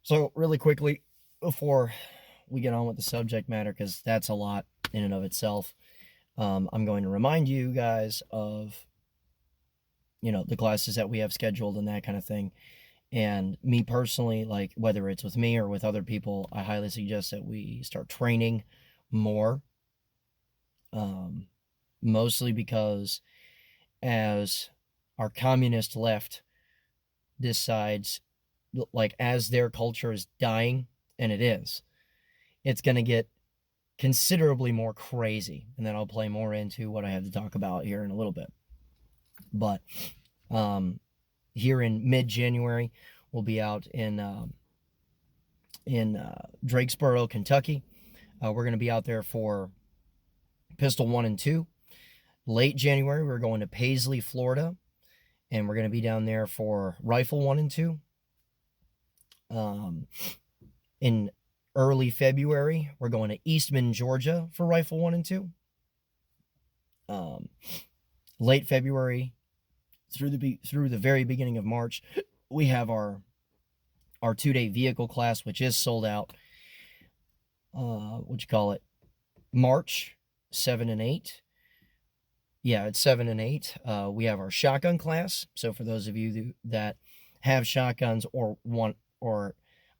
So, really quickly, before we get on with the subject matter, because that's a lot in and of itself, I'm going to remind you guys of, the classes that we have scheduled and that kind of thing. And me personally, like whether it's with me or with other people, I highly suggest that we start training more. Um, Mostly because as our communist left decides, like, as their culture is dying, and it is, it's going to get considerably more crazy. And then I'll play more into what I have to talk about here in a little bit. But here in mid-January, we'll be out in Drakesboro, Kentucky. We're going to be out there for Pistol 1 and 2. Late January, we're going to Paisley, Florida, and we're going to be down there for Rifle 1 and 2. In early February, we're going to Eastman, Georgia for Rifle 1 and 2. Late February through the very beginning of March, we have our 2-day vehicle class, which is sold out. March 7 and 8. Yeah, it's 7 and 8. We have our shotgun class. So for those of you that have shotguns or want or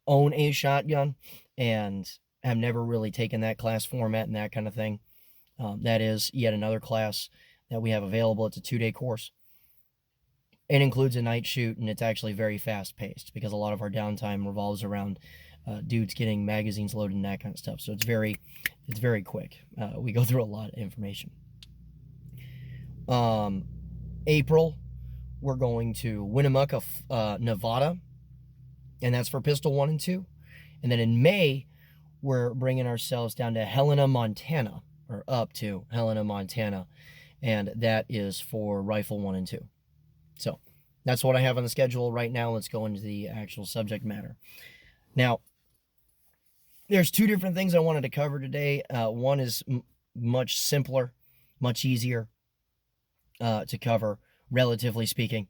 own a shotgun and have never really taken that class format and that kind of thing, that is yet another class that we have available. It's a 2-day course. It includes a night shoot, and it's actually very fast-paced because a lot of our downtime revolves around dudes getting magazines loaded and that kind of stuff. So it's very quick. We go through a lot of information. April, we're going to Winnemucca, Nevada, and that's for Pistol 1 and 2. And then in May, we're bringing ourselves down to Helena, Montana, or up to Helena, Montana, and that is for Rifle 1 and 2. So that's what I have on the schedule right now. Let's go into the actual subject matter. Now, there's two different things I wanted to cover today. One is much simpler, much easier to cover, relatively speaking,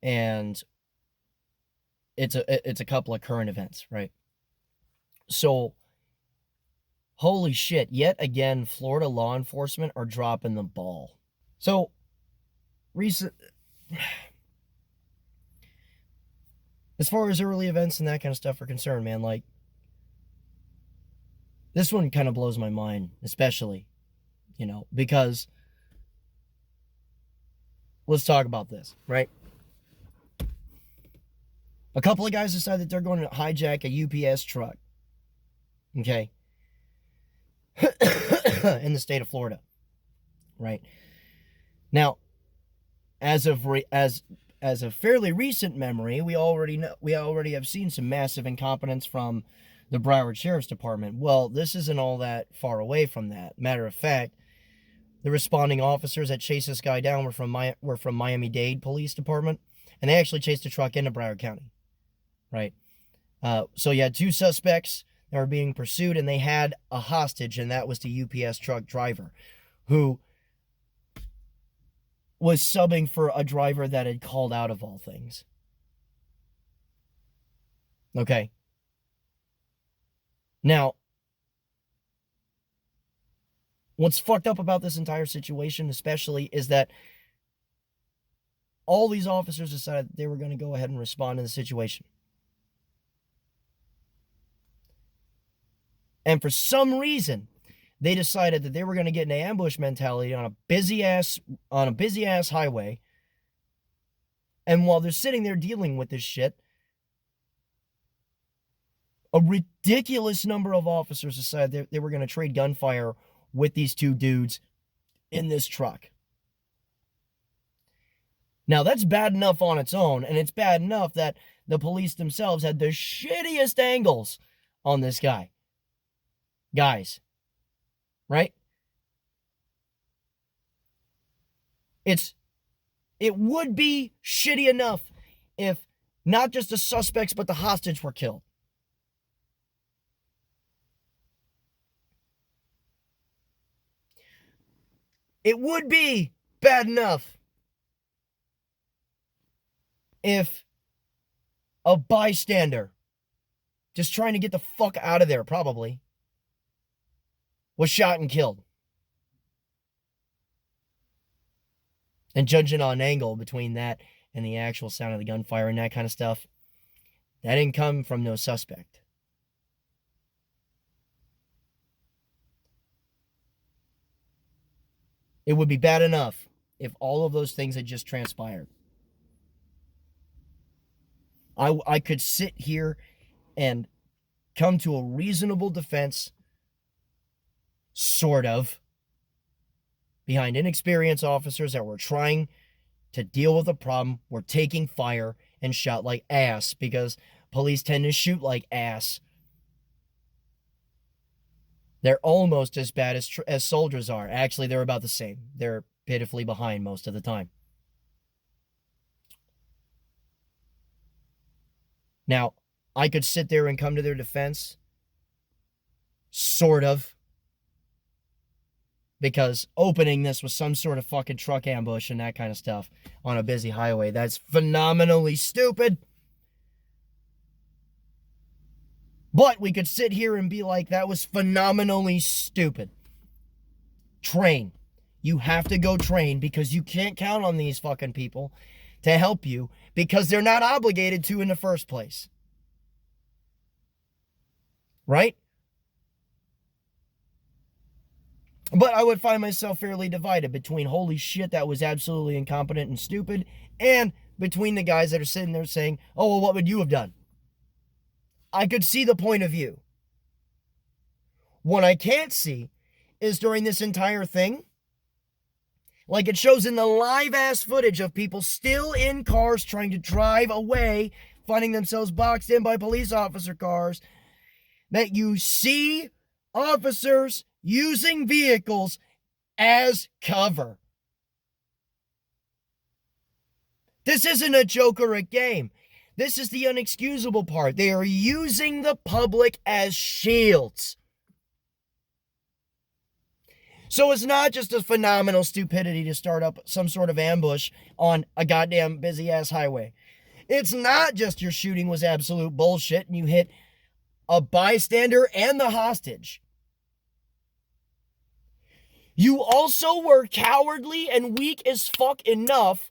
and it's a couple of current events, right? So, holy shit, yet again, Florida law enforcement are dropping the ball. So, as far as early events and that kind of stuff are concerned, man, like, this one kind of blows my mind, especially, because let's talk about this, right? A couple of guys decide that they're going to hijack a UPS truck, okay, in the state of Florida, right? Now, as of fairly recent memory, we already have seen some massive incompetence from the Broward Sheriff's Department. Well, this isn't all that far away from that. Matter of fact, the responding officers that chased this guy down were from Miami-Dade Police Department, and they actually chased the truck into Broward County, right? So you had two suspects that were being pursued, and they had a hostage, and that was the UPS truck driver, who was subbing for a driver that had called out, of all things. Okay. Now, what's fucked up about this entire situation, especially, is that all these officers decided that they were going to go ahead and respond to the situation. And for some reason, they decided that they were going to get an ambush mentality on a busy ass highway. And while they're sitting there dealing with this shit, a ridiculous number of officers decided they were going to trade gunfire with these two dudes in this truck. Now, that's bad enough on its own, and it's bad enough that the police themselves had the shittiest angles on this guy. Guys, right? It would be shitty enough if not just the suspects, but the hostage were killed. It would be bad enough if a bystander just trying to get the fuck out of there, probably, was shot and killed. And judging on an angle between that and the actual sound of the gunfire and that kind of stuff, that didn't come from no suspect. It would be bad enough if all of those things had just transpired. I could sit here and come to a reasonable defense, sort of, behind inexperienced officers that were trying to deal with a problem, were taking fire and shot like ass because police tend to shoot like ass. They're almost as bad as soldiers are. Actually, they're about the same. They're pitifully behind most of the time. Now, I could sit there and come to their defense, sort of, because opening this with some sort of fucking truck ambush and that kind of stuff on a busy highway, that's phenomenally stupid. But we could sit here and be like, that was phenomenally stupid. Train. You have to go train because you can't count on these fucking people to help you because they're not obligated to in the first place. Right? But I would find myself fairly divided between holy shit, that was absolutely incompetent and stupid, and between the guys that are sitting there saying, oh, well, what would you have done? I could see the point of view. What I can't see is during this entire thing, like it shows in the live-ass footage of people still in cars trying to drive away, finding themselves boxed in by police officer cars, that you see officers using vehicles as cover. This isn't a joke or a game. This is the unexcusable part. They are using the public as shields. So it's not just a phenomenal stupidity to start up some sort of ambush on a goddamn busy-ass highway. It's not just your shooting was absolute bullshit and you hit a bystander and the hostage. You also were cowardly and weak as fuck enough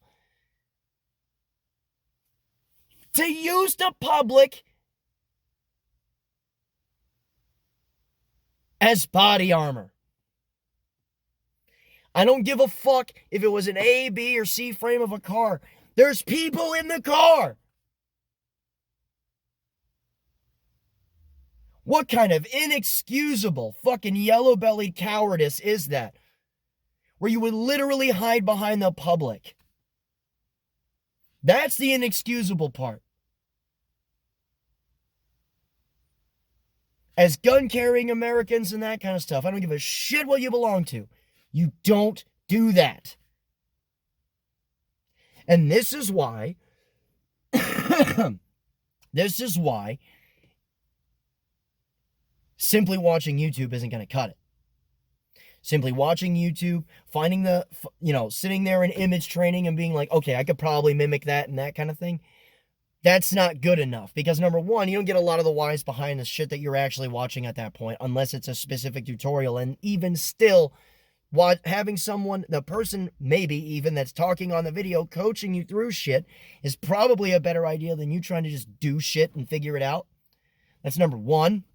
to use the public as body armor. I don't give a fuck if it was an A, B, or C frame of a car. There's people in the car. What kind of inexcusable fucking yellow-bellied cowardice is that? Where you would literally hide behind the public. That's the inexcusable part. As gun-carrying Americans and that kind of stuff, I don't give a shit what you belong to. You don't do that. And this is why, simply watching YouTube isn't going to cut it. Simply watching YouTube, finding sitting there in image training and being like, okay, I could probably mimic that and that kind of thing. That's not good enough because number one, you don't get a lot of the whys behind the shit that you're actually watching at that point unless it's a specific tutorial. And even still, having someone, the person maybe even that's talking on the video, coaching you through shit is probably a better idea than you trying to just do shit and figure it out. That's number one.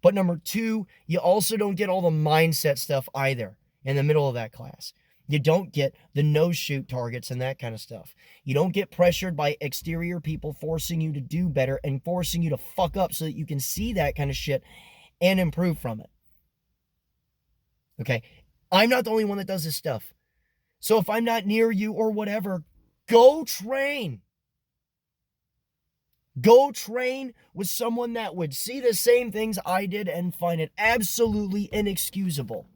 But number two, you also don't get all the mindset stuff either in the middle of that class. You don't get the no-shoot targets and that kind of stuff. You don't get pressured by exterior people forcing you to do better and forcing you to fuck up so that you can see that kind of shit and improve from it. Okay? I'm not the only one that does this stuff. So if I'm not near you or whatever, go train. Go train with someone that would see the same things I did and find it absolutely inexcusable.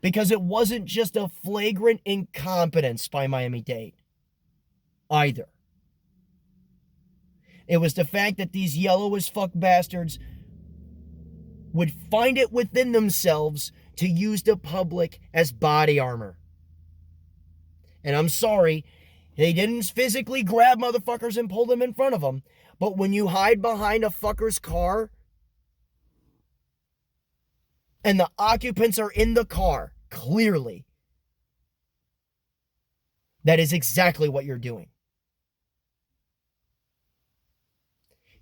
Because it wasn't just a flagrant incompetence by Miami-Dade either. It was the fact that these yellow as fuck bastards would find it within themselves to use the public as body armor. And I'm sorry, They didn't physically grab motherfuckers and pull them in front of them. But when you hide behind a fucker's car and the occupants are in the car, clearly, that is exactly what you're doing.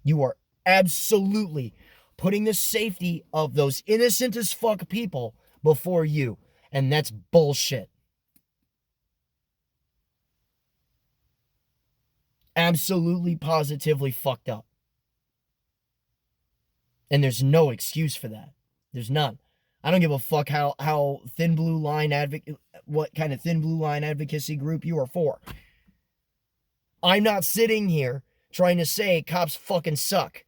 You are absolutely putting the safety of those innocent as fuck people before you. And that's bullshit. Absolutely, positively fucked up. And there's no excuse for that. There's none. I don't give a fuck how thin blue line what kind of thin blue line advocacy group you are for. I'm not sitting here trying to say cops fucking suck.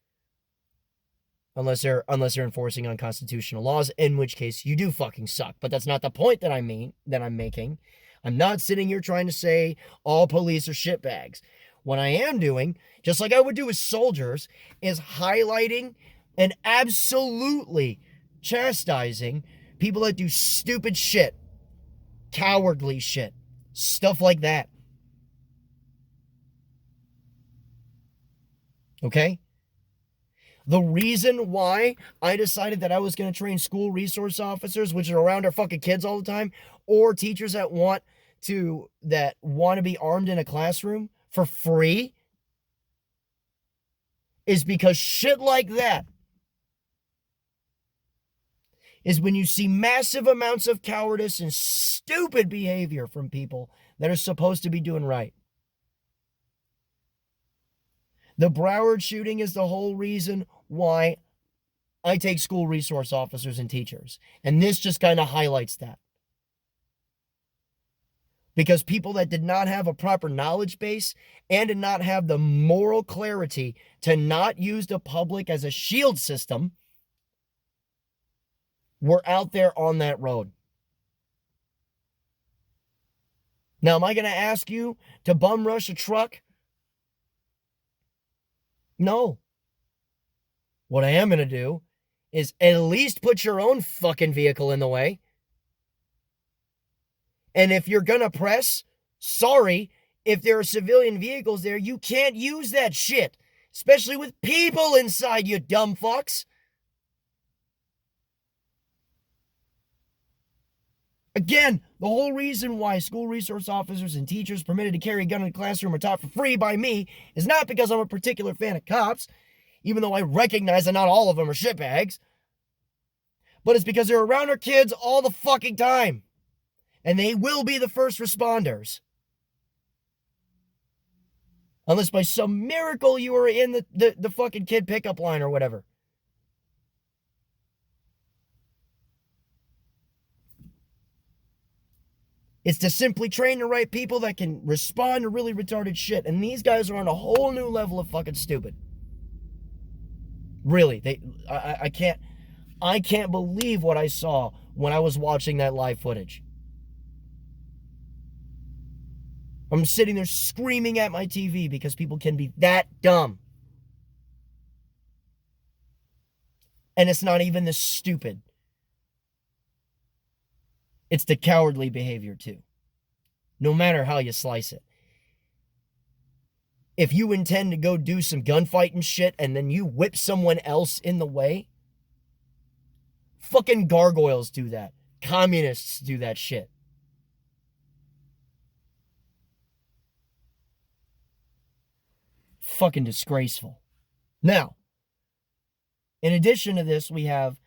Unless they're enforcing unconstitutional laws, in which case you do fucking suck. But that's not the point that I'm making. I'm not sitting here trying to say all police are shitbags. What I am doing, just like I would do with soldiers, is highlighting and absolutely chastising people that do stupid shit, cowardly shit, stuff like that. Okay? The reason why I decided that I was going to train school resource officers, which are around our fucking kids all the time, or teachers that want to be armed in a classroom for free, is because shit like that is when you see massive amounts of cowardice and stupid behavior from people that are supposed to be doing right. The Broward shooting is the whole reason why I take school resource officers and teachers. And this just kind of highlights that. Because people that did not have a proper knowledge base and did not have the moral clarity to not use the public as a shield system were out there on that road. Now, am I going to ask you to bum rush a truck? No. What I am going to do is at least put your own fucking vehicle in the way. And if you're going to press, sorry, if there are civilian vehicles there, you can't use that shit. Especially with people inside, you dumb fucks. Again, the whole reason why school resource officers and teachers permitted to carry a gun in the classroom are taught for free by me is not because I'm a particular fan of cops, even though I recognize that not all of them are shitbags, but it's because they're around our kids all the fucking time. And they will be the first responders. Unless by some miracle you are in the fucking kid pickup line or whatever. It's to simply train the right people that can respond to really retarded shit. And these guys are on a whole new level of fucking stupid. Really, I can't believe what I saw when I was watching that live footage. I'm sitting there screaming at my TV because people can be that dumb. And it's not even the stupid. It's the cowardly behavior too. No matter how you slice it. If you intend to go do some gunfighting shit and then you whip someone else in the way, fucking gargoyles do that. Communists do that shit. Fucking disgraceful. Now, in addition to this, we have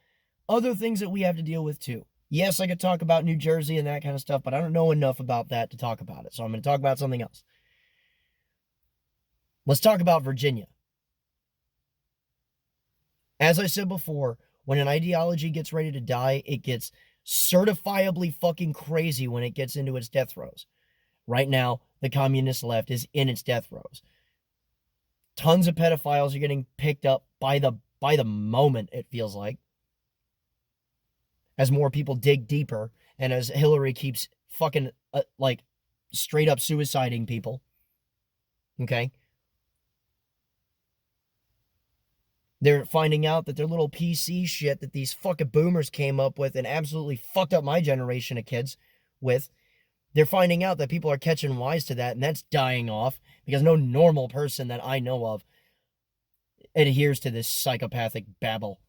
other things that we have to deal with too. Yes, I could talk about New Jersey and that kind of stuff, but I don't know enough about that to talk about it. So I'm going to talk about something else. Let's talk about Virginia. As I said before, when an ideology gets ready to die, it gets certifiably fucking crazy when it gets into its death throes. Right now, the communist left is in its death throes. Tons of pedophiles are getting picked up by the moment, it feels like. As more people dig deeper, and as Hillary keeps fucking, straight up suiciding people. Okay? They're finding out that their little PC shit that these fucking boomers came up with and absolutely fucked up my generation of kids with, they're finding out that people are catching wise to that, and that's dying off because no normal person that I know of adheres to this psychopathic babble.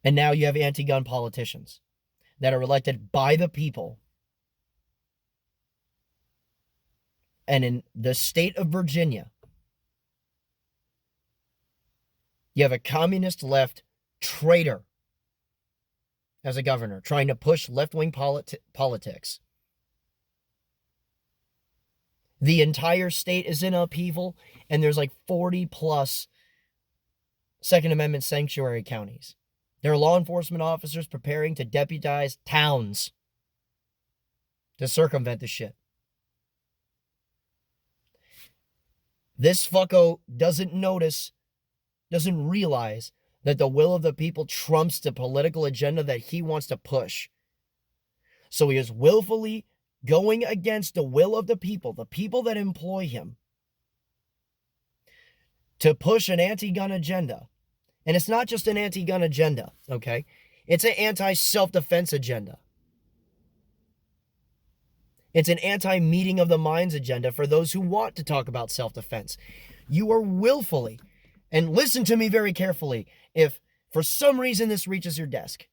And now you have anti-gun politicians that are elected by the people. And in the state of Virginia, you have a communist left traitor as a governor trying to push left-wing politics. The entire state is in upheaval, and there's like 40 plus Second Amendment sanctuary counties. There are law enforcement officers preparing to deputize towns to circumvent the shit. This fucko doesn't realize that the will of the people trumps the political agenda that he wants to push. So he is willfully going against the will of the people that employ him, to push an anti-gun agenda. And it's not just an anti-gun agenda, okay? It's an anti-self-defense agenda. It's an anti-meeting of the minds agenda for those who want to talk about self-defense. You are willfully, and listen to me very carefully, if for some reason this reaches your desk,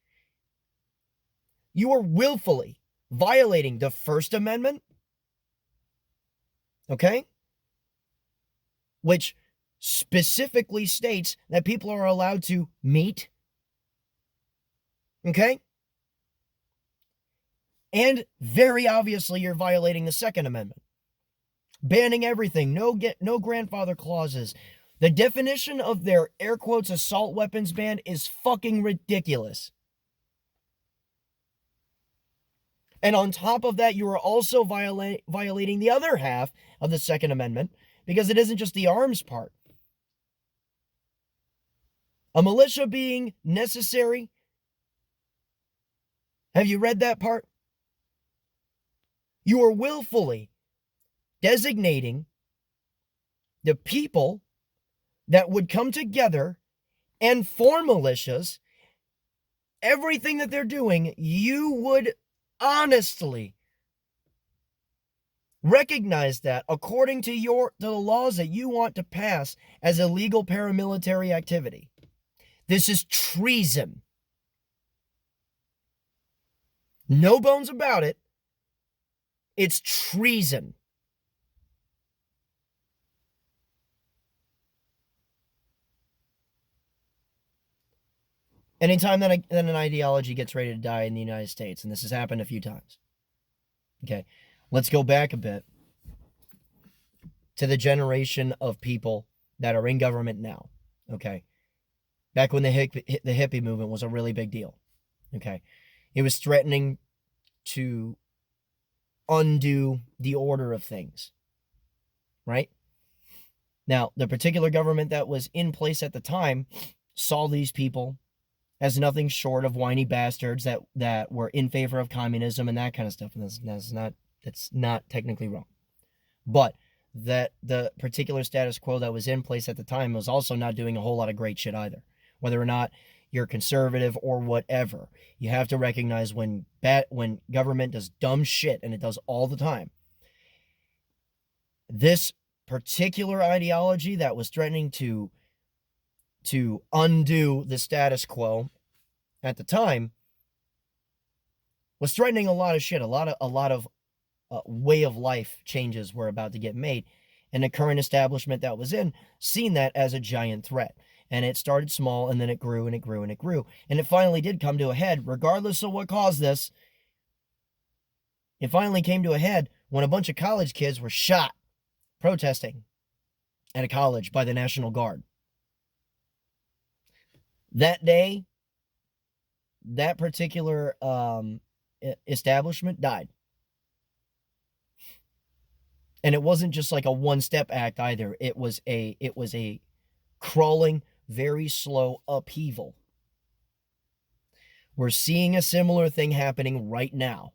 you are willfully violating the First Amendment, okay? Which specifically states that people are allowed to meet, okay? And very obviously you're violating the Second Amendment. Banning everything, no grandfather clauses. The definition of their air quotes assault weapons ban is fucking ridiculous. And on top of that, you are also violating the other half of the Second Amendment, because it isn't just the arms part. A militia being necessary. Have you read that part? You are willfully designating the people that would come together and form militias. Everything that they're doing, you would honestly recognize that according to the laws that you want to pass as illegal paramilitary activity. This is treason. No bones about it. It's treason. Anytime that an ideology gets ready to die in the United States, and this has happened a few times. Okay, let's go back a bit to the generation of people that are in government now. Okay, back when the hippie movement was a really big deal. Okay, it was threatening to undo the order of things. Right? Now, the particular government that was in place at the time saw these people as nothing short of whiny bastards that were in favor of communism and that kind of stuff. And that's not technically wrong. But that the particular status quo that was in place at the time was also not doing a whole lot of great shit either. Whether or not you're conservative or whatever, you have to recognize when government does dumb shit, and it does all the time. This particular ideology that was threatening to undo the status quo at the time was threatening a lot of shit. A lot of way of life changes were about to get made, and the current establishment that was in seen that as a giant threat. And it started small, and then it grew and it grew and it grew, and it finally did come to a head, regardless of what caused this. It finally came to a head when a bunch of college kids were shot protesting at a college by the National Guard. That day, that particular establishment died. And it wasn't just like a one-step act either. It was a crawling, very slow upheaval. We're seeing a similar thing happening right now.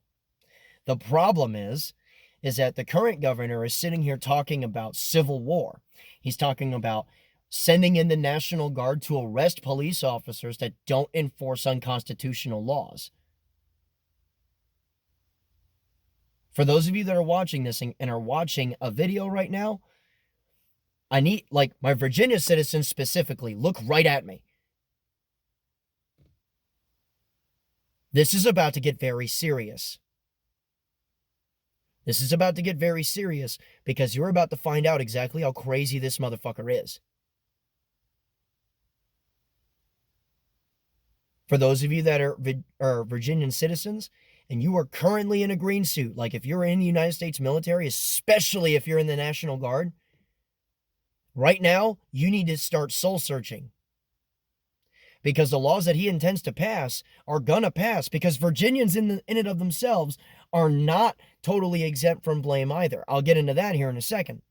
The problem is that the current governor is sitting here talking about civil war. He's talking about sending in the National Guard to arrest police officers that don't enforce unconstitutional laws. For those of you that are watching this and are watching a video right now, I need, like, my Virginia citizens specifically, look right at me. This is about to get very serious. This is about to get very serious because you're about to find out exactly how crazy this motherfucker is. For those of you that are Virginian citizens and you are currently in a green suit, like if you're in the United States military, especially if you're in the National Guard, right now you need to start soul searching. Because the laws that he intends to pass are gonna pass, because Virginians in it of themselves are not totally exempt from blame either. I'll get into that here in a second.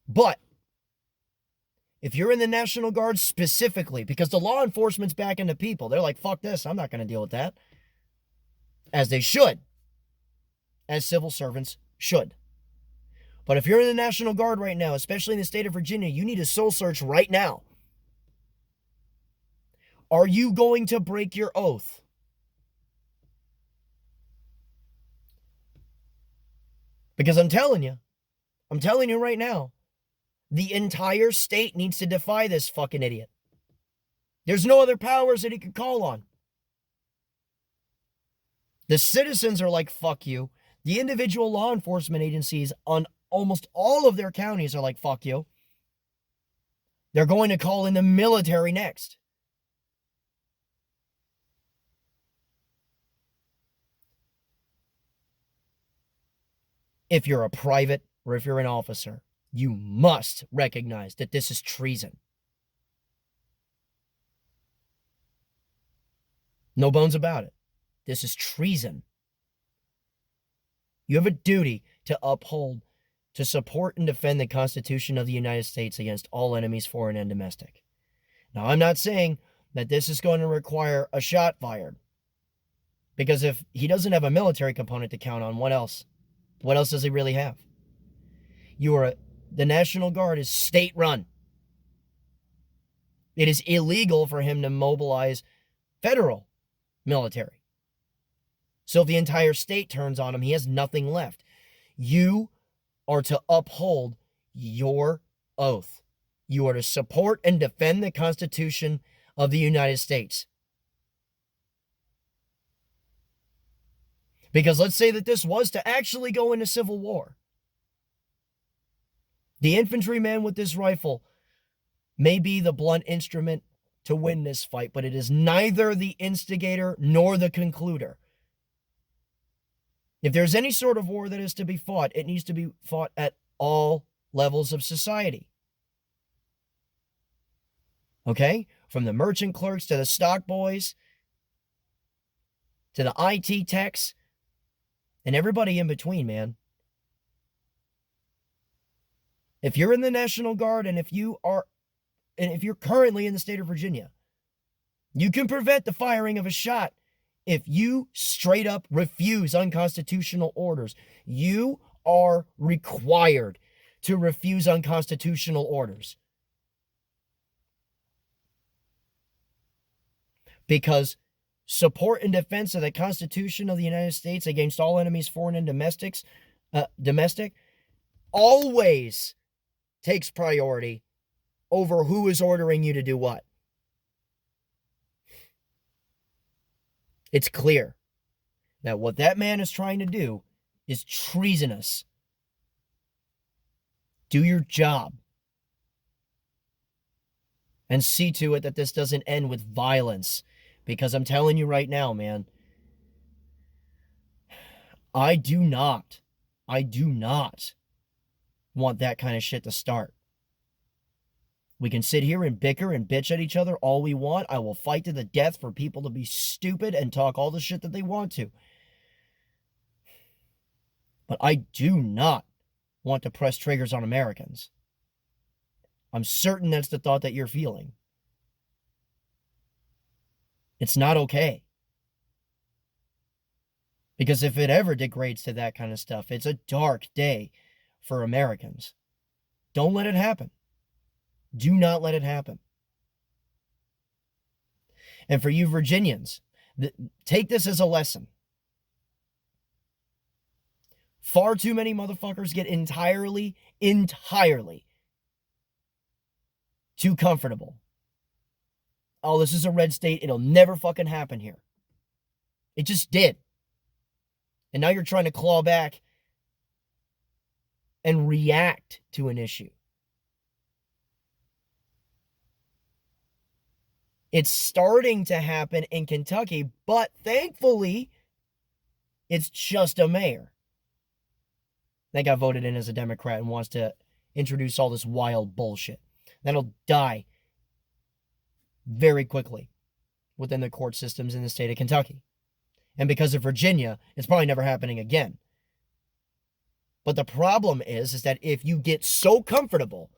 But if you're in the National Guard specifically, because the law enforcement's back into people, they're like, fuck this, I'm not going to deal with that. As they should. As civil servants should. But if you're in the National Guard right now, especially in the state of Virginia, you need a soul search right now. Are you going to break your oath? Because I'm telling you right now, the entire state needs to defy this fucking idiot. There's no other powers that he could call on. The citizens are like, fuck you. The individual law enforcement agencies on almost all of their counties are like, fuck you. They're going to call in the military next. If you're a private or if you're an officer, you must recognize that this is treason. No bones about it. This is treason. You have a duty to uphold, to support and defend the Constitution of the United States against all enemies, foreign and domestic. Now, I'm not saying that this is going to require a shot fired. Because if he doesn't have a military component to count on, what else? What else does he really have? The National Guard is state-run. It is illegal for him to mobilize federal military. So if the entire state turns on him, he has nothing left. You are to uphold your oath. You are to support and defend the Constitution of the United States. Because let's say that this was to actually go into civil war. The infantryman with this rifle may be the blunt instrument to win this fight, but it is neither the instigator nor the concluder. If there's any sort of war that is to be fought, it needs to be fought at all levels of society. Okay? From the merchant clerks to the stock boys to the IT techs and everybody in between, man. If you're in the National Guard and if you're currently in the state of Virginia, you can prevent the firing of a shot if you straight up refuse unconstitutional orders. You are required to refuse unconstitutional orders. Because support and defense of the Constitution of the United States against all enemies, foreign and domestic, always takes priority over who is ordering you to do what. It's clear that what that man is trying to do is treasonous. Do your job. And see to it that this doesn't end with violence. Because I'm telling you right now, man, I do not want that kind of shit to start. We can sit here and bicker and bitch at each other all we want. I will fight to the death for people to be stupid and talk all the shit that they want to. But I do not want to press triggers on Americans. I'm certain that's the thought that you're feeling. It's not okay. Because if it ever degrades to that kind of stuff, it's a dark day for Americans. Don't let it happen. Do not let it happen. And for you Virginians, take this as a lesson. Far too many motherfuckers get entirely too comfortable. Oh, this is a red state. It'll never fucking happen here. It just did. And now you're trying to claw back and react to an issue. It's starting to happen in Kentucky, but thankfully, it's just a mayor that got voted in as a Democrat and wants to introduce all this wild bullshit. That'll die very quickly within the court systems in the state of Kentucky. And because of Virginia, it's probably never happening again. But the problem is that if you get so comfortable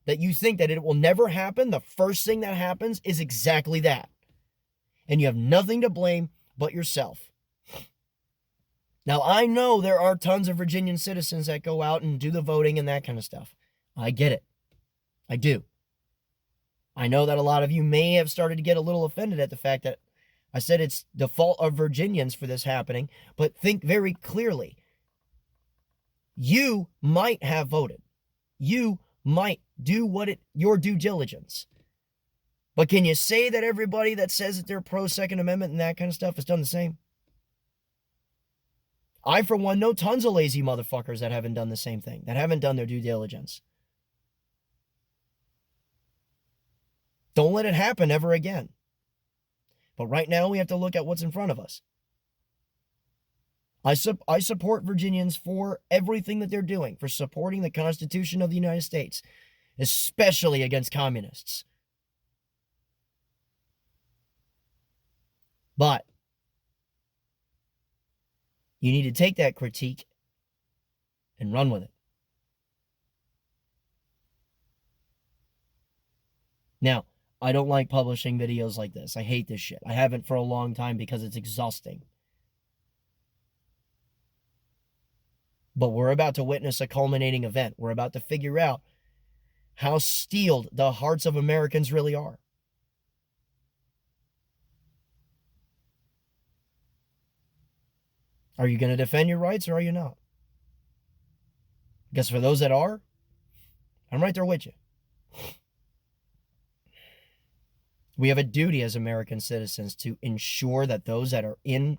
that you think that it will never happen, the first thing that happens is exactly that. And you have nothing to blame but yourself. Now, I know there are tons of Virginian citizens that go out and do the voting and that kind of stuff. I get it. I do. I know that a lot of you may have started to get a little offended at the fact that I said it's the fault of Virginians for this happening, but think very clearly. You might have voted. You might do your due diligence. But can you say that everybody that says that they're pro Second Amendment and that kind of stuff has done the same? I, for one, know tons of lazy motherfuckers that haven't done the same thing, that haven't done their due diligence. Don't let it happen ever again. But right now, we have to look at what's in front of us. I support Virginians for everything that they're doing, for supporting the Constitution of the United States, especially against communists. But you need to take that critique and run with it. Now, I don't like publishing videos like this. I hate this shit. I haven't for a long time because it's exhausting. But we're about to witness a culminating event. We're about to figure out how steeled the hearts of Americans really are. Are you going to defend your rights or are you not? Because for those that are, I'm right there with you. We have a duty as American citizens to ensure that those that are in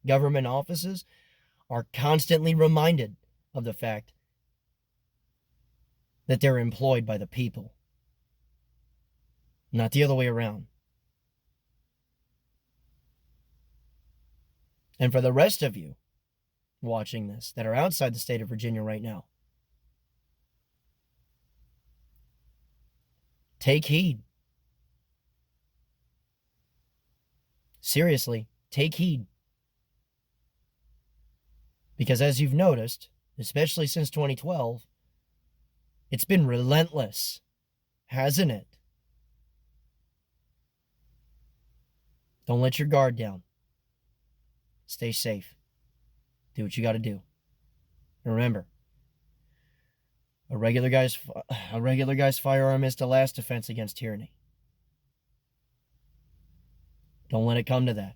government offices are constantly reminded of the fact that they're employed by the people, not the other way around. And for the rest of you watching this that are outside the state of Virginia right now, take heed. Seriously, take heed. Because as you've noticed, especially since 2012, it's been relentless, hasn't it? Don't let your guard down. Stay safe. Do what you got to do. And remember, a regular guy's firearm is the last defense against tyranny. Don't let it come to that.